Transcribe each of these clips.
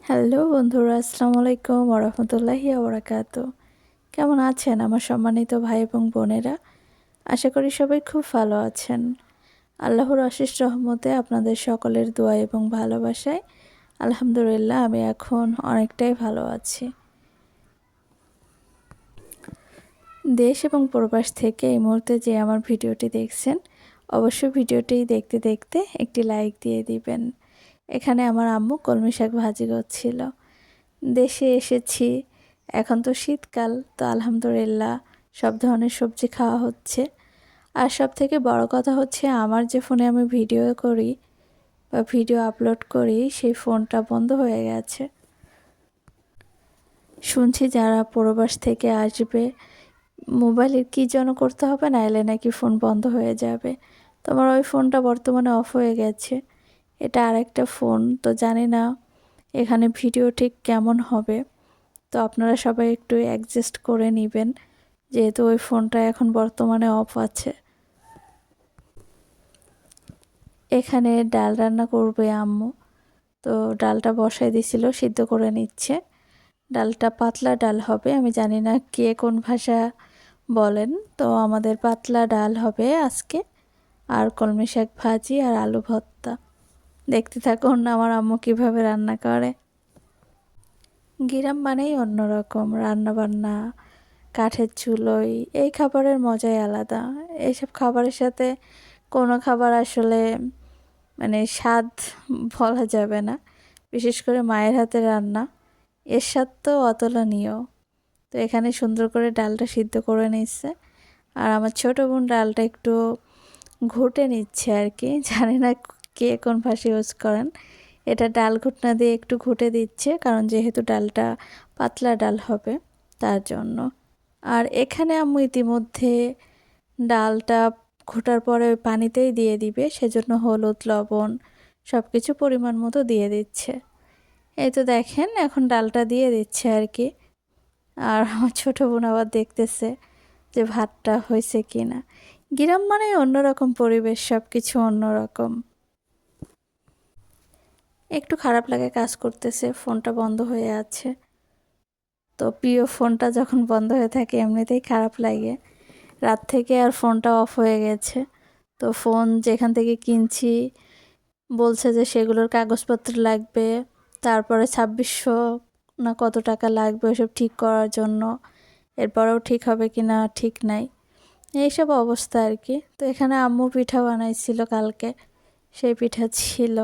Hello বন্ধুরা, আসসালামু আলাইকুম ওয়া রাহমাতুল্লাহি ওয়া বারাকাতুহু। কেমন আছেন আমার সম্মানিত ভাই এবং বোনেরা? আশা করি সবাই খুব ভালো আছেন। আল্লাহর অশেষ রহমতে আপনাদের সকলের দোয়া এবং ভালোবাসায় আলহামদুলিল্লাহ আমি এখন অনেকটাই ভালো আছি। দেশ এবং প্রবাস থেকে এই মুহূর্তে যে আমার ভিডিওটি দেখছেন, অবশ্যই ভিডিওটি দেখতে দেখতে একটি লাইক দিয়ে দিবেন। এখানে আমার আম্মু কলমি শাক ভাজি করছিল। দেশে এসেছি, এখন তো শীতকাল, তো আলহামদুলিল্লাহ সব ধরনের সবজি খাওয়া হচ্ছে। আর সবথেকে বড় কথা হচ্ছে আমার যে ফোনে আমি ভিডিও করি বা ভিডিও আপলোড করি সেই ফোনটা বন্ধ হয়ে গেছে। শুনছি যারা প্রবাস থেকে আসবে মোবাইলের কী যেন করতে হবে, নাইলে নাকি ফোন বন্ধ হয়ে যাবে। তো আমার ওই ফোনটা বর্তমানে অফ হয়ে গেছে। এটা আরেকটা ফোন, তো জানি না এখানে ভিডিও ঠিক কেমন হবে। তো আপনারা সবাই একটু অ্যাডজাস্ট করে নেবেন, যেহেতু ওই ফোনটা এখন বর্তমানে অফ আছে। এখানে ডাল রান্না করবে আম্মু, তো ডালটা বসায় দিছিল, সিদ্ধ করে নিচ্ছে। ডালটা পাতলা ডাল হবে, আমি জানি না কে কোন ভাষা বলেন, তো আমাদের পাতলা ডাল হবে আজকে। আর কলমি শাক ভাজি আর আলু ভর্তা। দেখতে থাকুন আমার আম্মু কিভাবে রান্না করে। গ্রাম মানেই অন্যরকম রান্নাবান্না, কাঠের চুলোয়, এই খাবারের মজাই আলাদা। এইসব খাবারের সাথে কোনো খাবার আসলে মানে স্বাদ বলা যাবে না। বিশেষ করে মায়ের হাতের রান্না, এর স্বাদ তো অতুলনীয়। তো এখানে সুন্দর করে ডালটা সিদ্ধ করে নিচ্ছে। আর আমার ছোটো বোন ডালটা একটু ঘুটে নিচ্ছে আর কি, জানি না কে কোন ভাষা ইউজ করেন। এটা ডাল ঘুটনা দিয়ে একটু ঘুটে দিচ্ছে, কারণ যেহেতু ডালটা পাতলা ডাল হবে তার জন্য। আর এখানে আম্মু ইতিমধ্যে ডালটা ঘোটার পরে ওই পানিতেই দিয়ে দিবে, সেজন্য হলুদ লবণ সব কিছু পরিমাণ মতো দিয়ে দিচ্ছে। এই তো দেখেন এখন ডালটা দিয়ে দিচ্ছে আর কি। আর আমার ছোটো বোন আবার দেখতেছে যে ভাতটা হয়েছে কি না। গ্রাম মানে অন্যরকম পরিবেশ, সব কিছু অন্যরকম। একটু খারাপ লাগে কাজ করতেছে, ফোনটা বন্ধ হয়ে আছে। তো প্রিয় ফোনটা যখন বন্ধ হয়ে থাকে এমনিতেই খারাপ লাগে। রাত থেকে আর ফোনটা অফ হয়ে গেছে। তো ফোন যেখান থেকে কিনছি বলছে যে সেগুলোর কাগজপত্র লাগবে, তারপরে 2600 না কত টাকা লাগবে ওসব ঠিক করার জন্য। এরপরেও ঠিক হবে কি না ঠিক নাই, এইসব অবস্থা আর কি। তো এখানে আম্মু পিঠা বানাইছিল কালকে, সেই পিঠা ছিল।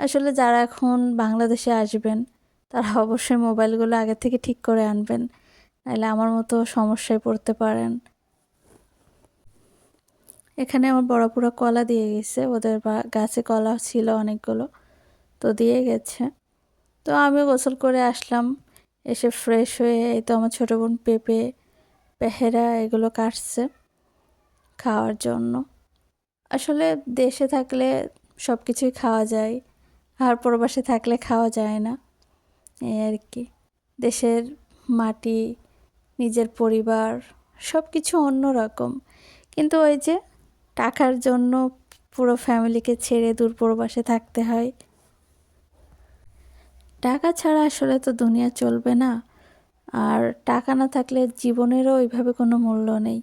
আসলে যারা এখন বাংলাদেশে আসবেন তারা অবশ্যই মোবাইলগুলো আগে থেকে ঠিক করে আনবেন, নাহলে আমার মতো সমস্যায় পড়তে পারেন। এখানে আমার বড় পুরো কলা দিয়ে গেছে, ওদের গাছে কলা ছিল অনেকগুলো, তো দিয়ে গেছে। তো আমি গোসল করে আসলাম, এসে ফ্রেশ হয়ে এই তো আমার ছোটো বোন পেঁপে পেহেরা এগুলো কাটছে খাওয়ার জন্য। আসলে দেশে থাকলে সব কিছুই খাওয়া যায়, আর প্রবাসে থাকলে খাওয়া যায় না, এই আর কি। দেশের মাটি, নিজের পরিবার, সব কিছু অন্যরকম। কিন্তু ওই যে টাকার জন্য পুরো ফ্যামিলিকে ছেড়ে দূর প্রবাসে থাকতে হয়। টাকা ছাড়া আসলে তো দুনিয়া চলবে না। আর টাকা না থাকলে জীবনেরও ওইভাবে কোনো মূল্য নেই।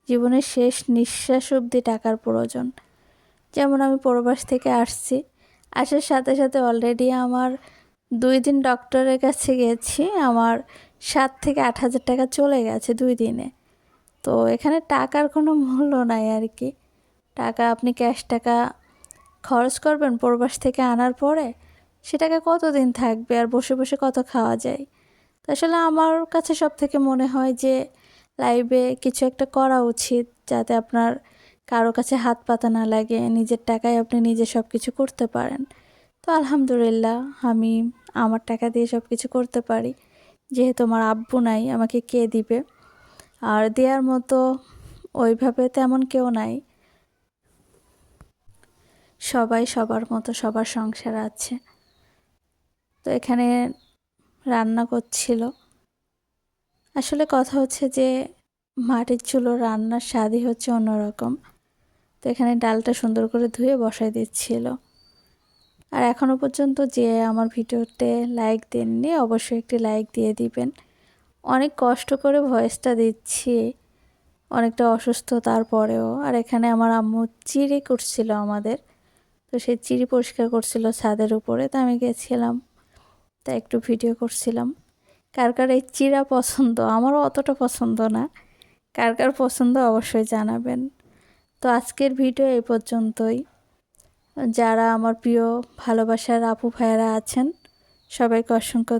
জীবনের শেষ নিঃশ্বাস অবধি টাকার প্রয়োজন। যেমন আমি প্রবাস থেকে আসছি, আসার সাথে সাথে অলরেডি আমার 2 দিন ডক্টরের কাছে গেছি, আমার 7 থেকে 8 হাজার টাকা চলে গেছে 2 দিনে। তো এখানে টাকার কোনো মূল্য নাই আর কি। টাকা আপনি ক্যাশ টাকা খরচ করবেন প্রবাস থেকে আনার পরে, সে টাকা কতদিন থাকবে আর বসে বসে কত খাওয়া যায়। তো আসলে আমার কাছে সব থেকে মনে হয় যে লাইফে কিছু একটা করা উচিত, যাতে আপনার কারো কাছে হাত পাতা না লাগে, নিজের টাকায় আপনি নিজে সব কিছু করতে পারেন। তো আলহামদুলিল্লাহ আমি আমার টাকা দিয়ে সব কিছু করতে পারি, যেহেতু আমার আব্বু নাই, আমাকে কে দিবে। আর দেওয়ার মতো ওইভাবে তেমন কেউ নাই। সবাই সবার মতো সবার সংসার আছে। তো এখানে রান্না করছিল। আসলে কথা হচ্ছে যে মাটির চুলো রান্নার স্বাদই হচ্ছে অন্যরকম। তো এখানে ডালটা সুন্দর করে ধুয়ে বসায় দিচ্ছিল। আর এখনও পর্যন্ত যে আমার ভিডিওতে লাইক দেননি অবশ্যই একটি লাইক দিয়ে দিবেন। অনেক কষ্ট করে ভয়েসটা দিচ্ছি, অনেকটা অসুস্থ তারপরেও। আর এখানে আমার আম্মু চিড়ি করছিল আমাদের, তো সেই চিড়ি পরিষ্কার করছিল ছাদের উপরে, তো আমি গেছিলাম, তা একটু ভিডিও করছিলাম। কার কার এই চিড়া পছন্দ, আমারও অতটা পছন্দ না, কার কার পছন্দ অবশ্যই জানাবেন। তো আজকের ভিডিও এই পর্যন্তই। যারা আমার প্রিয় ভালোবাসার আপু ভাইয়েরা আছেন সবাইকে অসংখ্য